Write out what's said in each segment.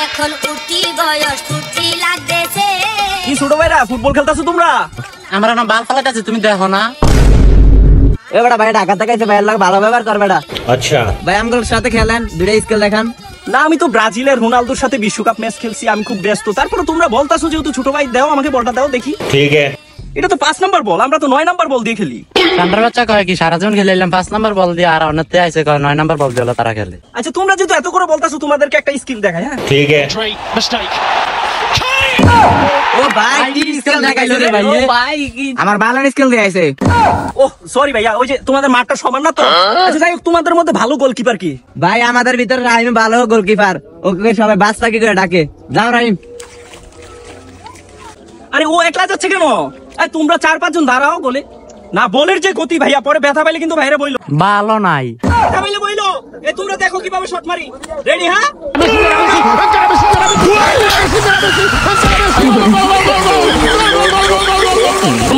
এখন উঠি বয়স ফুটি লাগতেছে। কি ছোট ভাইরা ফুটবল খেলতেছো তোমরা? আমরা না বাল ফালাইতেছি, তুমি দেখো না? এ বেটা ভাই ঢাকা থেকে ভাইয়ের লাগে ভালো ব্যবহার কর বেটা। আচ্ছা ভাই আমাদের সাথে খেলেন, দুইটা স্কিল দেখান। না আমি তো ব্রাজিলের রোনালদোর সাথে বিশ্বকাপ ম্যাচ খেলছি, আমি খুব ব্যস্ত। তারপরে তোমরা বলতাছো যেহেতু ছোট ভাই, দাও আমাকে বলটা দাও দেখি। ठीक है এটা তো 5 নাম্বার বল, আমরা তো 9 নাম্বার বল দিয়ে খেলি। ঠান্ডার বাচ্চা কয় কি সারা জীবন খেলে এলাম 5 নাম্বার বল দিয়ে, আর অন্যতে আইসে কয় 9 নাম্বার বল দিয়ে তারা খেলে। আচ্ছা তোমরা যেহেতু এত করে বলতাছো তোমাদেরকে একটা স্কিল দেখাই। হ্যাঁ ठीक है ও ভাই কি স্কিল দেখাইলো রে ভাই? ও ভাই কি আমার ভালো স্কিল দেখাইছে। ও সরি ভাইয়া, ওই যে তোমাদের মাঠটা সমান না তো। আচ্ছা যাই হোক, তোমাদের মধ্যে ভালো গোলকিপার কি? ভাই আমাদের ভিতরে রাহিম ভালো গোলকিপার, ওকে সবাই বাচ্চা কি করে ডাকে। যাও রাহিম। আরে ও একলা যাচ্ছে কেন? এই তোমরা 4-5 জন দাঁড়াও গোলে। না বলের যে গতি ভাইয়া, পরে ব্যথা পাইলে কিন্তু বাইরে বইলো। ভালো নাই। ব্যথা পাইলে বইলো। এই তোমরা দেখো কিভাবে শট মারি। রেডি? হ্যাঁ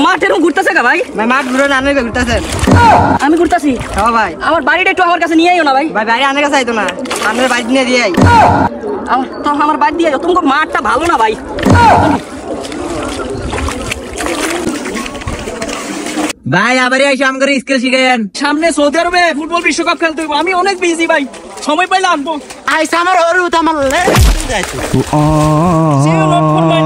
মাঠের ঘুরতেছে কা ভাই? ভাই মাঠ ঘুরে না আনে ঘুরতেছে। আমি ঘুরতাছি। হ্যাঁ ভাই। আমার বাড়িটা একটু আমার কাছে নিয়ে আইও না ভাই। ভাই ভাই আনে কাছে আইতো না, আনের বাইক নিয়ে দিয়ে আই। তো আমার বাড়ি দিয়ে যাও, তোমার মাঠটা ভালো না ভাই। ভাই আবার এসে আমাকে স্কিল শিখাইন। সামনে সৌদি আরবে ফুটবল বিশ্বকাপ খেলতে হবে, আমি অনেক বিজি ভাই, সময় পাইলে আনবো। আইসা আমার হরু তো আমার See you not for my